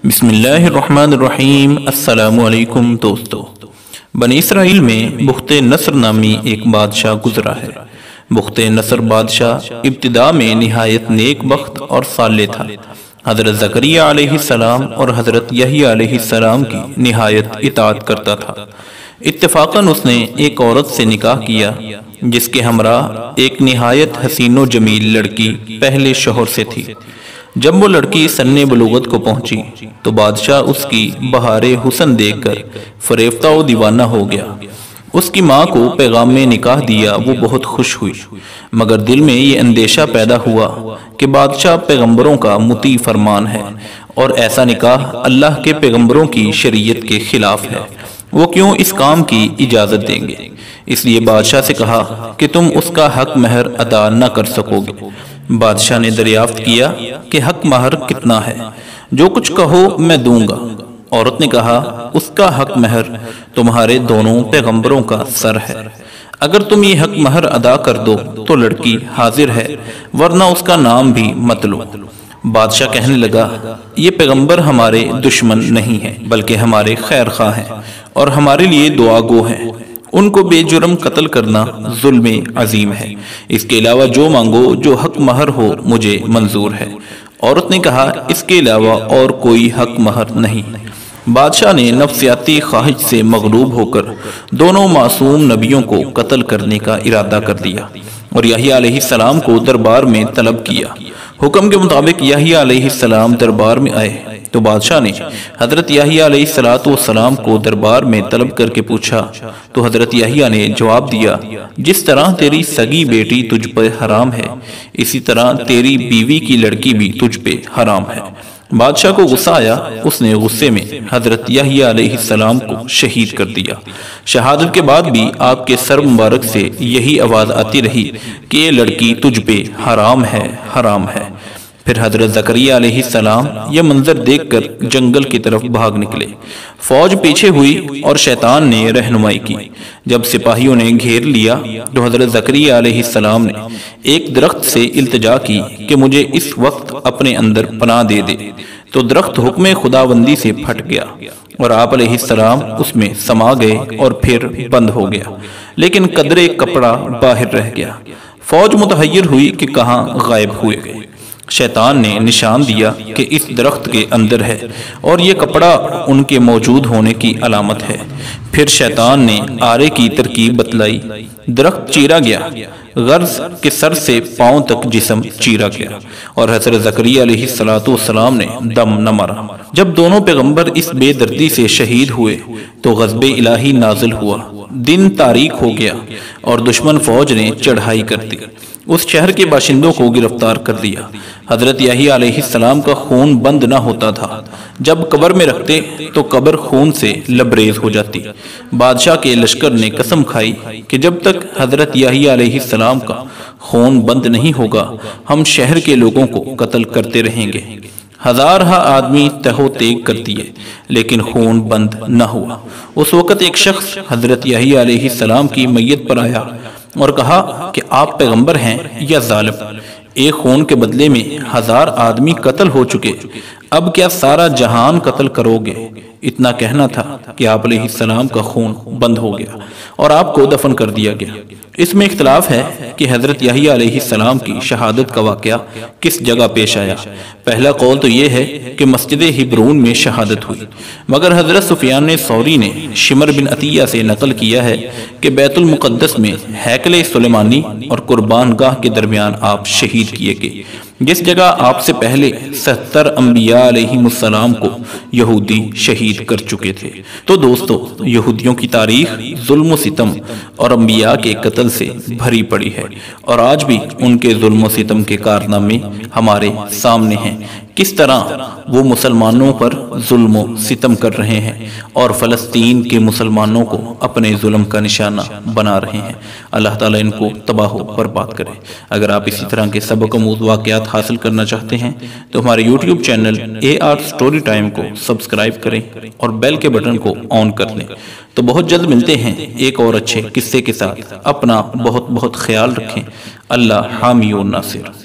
بسم اللہ الرحمن الرحیم۔ السلام علیکم دوستو۔ بنی اسرائیل میں بخت نصر نامی ایک بادشاہ گزرا ہے۔ بخت نصر بادشاہ ابتدا میں نہایت نیک بخت اور صالح تھا۔ حضرت زکریا علیہ السلام اور حضرت یحییٰ علیہ السلام کی نہایت اطاعت کرتا تھا۔ اتفاقاً اس نے ایک عورت سے نکاح کیا جس کے ہمراہ ایک نہایت حسین و جمیل لڑکی پہلے شوہر سے تھی۔ جب وہ لڑکی سن بلوغت کو پہنچی تو بادشاہ اس کی بہار حسن دیکھ کر فریفتہ و دیوانہ ہو گیا۔ اس کی ماں کو پیغام میں نکاح دیا، وہ بہت خوش ہوئی، مگر دل میں یہ اندیشہ پیدا ہوا کہ بادشاہ پیغمبروں کا مطیع فرمان ہے اور ایسا نکاح اللہ کے پیغمبروں کی شریعت کے خلاف ہے، وہ کیوں اس کام کی اجازت دیں گے؟ اس لیے بادشاہ سے کہا کہ تم اس کا حق مہر ادا نہ کر سکو گے۔ بادشاہ نے دریافت کیا کہ حق مہر کتنا ہے؟ جو کچھ کہو میں دوں گا۔ عورت نے کہا اس کا حق مہر تمہارے دونوں پیغمبروں کا سر ہے، اگر تم یہ حق مہر ادا کر دو تو لڑکی حاضر ہے، ورنہ اس کا نام بھی مت لو۔ بادشاہ کہنے لگا یہ پیغمبر ہمارے دشمن نہیں ہیں بلکہ ہمارے خیر خواہ ہیں اور ہمارے لیے دعا گو ہیں، ان کو بے جرم قتل کرنا ظلم عظیم ہے، اس کے علاوہ جو مانگو جو حق مہر ہو مجھے منظور ہے۔ عورت نے کہا اس کے علاوہ اور کوئی حق مہر نہیں۔ بادشاہ نے نفسیاتی خواہش سے مغلوب ہو کر دونوں معصوم نبیوں کو قتل کرنے کا ارادہ کر دیا اور یحییٰ علیہ السلام کو دربار میں طلب کیا۔ حکم کے مطابق یحییٰ علیہ السلام دربار میں آئے تو بادشاہ نے حضرت یحییٰ علیہ السلام کو دربار میں طلب کر کے پوچھا تو حضرت یحییٰ نے جواب دیا جس طرح تیری سگی بیٹی تجھ پر حرام ہے اسی طرح تیری بیوی کی لڑکی بھی تجھ پہ حرام ہے۔ بادشاہ کو غصہ آیا، اس نے غصے میں حضرت یحییٰ علیہ السلام کو شہید کر دیا۔ شہادت کے بعد بھی آپ کے سر مبارک سے یہی آواز آتی رہی کہ یہ لڑکی تجھ پہ حرام ہے، حرام ہے۔ پھر حضرت زکریا علیہ السلام یہ منظر دیکھ کر جنگل کی طرف بھاگ نکلے۔ فوج پیچھے ہوئی اور شیطان نے رہنمائی کی۔ جب سپاہیوں نے گھیر لیا تو حضرت زکریا علیہ السلام نے ایک درخت سے التجا کی کہ مجھے اس وقت اپنے اندر پناہ دے دے، تو درخت حکم خداوندی سے پھٹ گیا اور آپ علیہ السلام اس میں سما گئے اور پھر بند ہو گیا، لیکن قدرے کپڑا باہر رہ گیا۔ فوج متحیر ہوئی کہ کہاں غائب ہوئے گئے۔ شیطان نے نشان دیا کہ اس درخت کے اندر ہے اور یہ کپڑا ان کے موجود ہونے کی علامت ہے۔ پھر شیطان نے آرے کی ترکیب بتلائی، درخت چیرا گیا، غرض کے سر سے پاؤں تک جسم چیرا گیا اور حضرت زکریا علیہ السلام نے دم نہ مارا۔ جب دونوں پیغمبر اس بے دردی سے شہید ہوئے تو غضب الہی نازل ہوا، دن تاریک ہو گیا اور دشمن فوج نے چڑھائی کر دی، اس شہر کے باشندوں کو گرفتار کر دیا۔ حضرت یحییٰ علیہ السلام کا خون بند نہ ہوتا تھا، جب قبر میں رکھتے تو قبر خون سے لبریز ہو جاتی۔ بادشاہ کے لشکر نے قسم کھائی کہ جب تک حضرت یحییٰ علیہ السلام کا خون بند نہیں ہوگا ہم شہر کے لوگوں کو قتل کرتے رہیں گے۔ ہزارہ آدمی تہو تیگ کر دیے لیکن خون بند نہ ہوا۔ اس وقت ایک شخص حضرت یحییٰ علیہ السلام کی میت پر آیا اور کہا کہ آپ پیغمبر ہیں یا ظالم؟ ایک خون کے بدلے میں 1000 آدمی قتل ہو چکے، اب کیا سارا جہان قتل کرو گے؟ اتنا کہنا تھا کہ آپ علیہ السلام کا خون بند ہو گیا اور آپ کو دفن کر دیا گیا۔ اس میں اختلاف ہے کہ حضرت یحییٰ علیہ السلام کی شہادت کا واقعہ کس جگہ پیش آیا۔ پہلا قول تو یہ ہے کہ مسجد ہبرون میں شہادت ہوئی، مگر حضرت سفیان ثوری نے شمر بن عطیہ سے نقل کیا ہے کہ بیت المقدس میں ہیکل سلیمانی اور قربان گاہ کے درمیان آپ شہید کیے گئے، جس جگہ آپ سے پہلے 70 انبیاء علیہ السلام کو یہودی شہید کر چکے تھے۔ تو دوستو، یہودیوں کی تاریخ ظلم و ستم اور انبیاء کے قتل سے بھری پڑی ہے اور آج بھی ان کے ظلم و ستم کے کارنامے ہمارے سامنے ہیں، کس طرح وہ مسلمانوں پر ظلم و ستم کر رہے ہیں اور فلسطین کے مسلمانوں کو اپنے ظلم کا نشانہ بنا رہے ہیں۔ اللہ تعالیٰ ان کو تباہ و برباد کرے۔ اگر آپ اسی طرح کے سبق آموز واقعات حاصل کرنا چاہتے ہیں تو ہمارے YouTube channel AR story time کو سبسکرائب کریں اور بیل کے بٹن کو آن کر لیں۔ تو بہت جلد ملتے ہیں ایک اور اچھے قصے کے ساتھ۔ اپنا بہت بہت خیال رکھیں۔ اللہ حامی و ناصر۔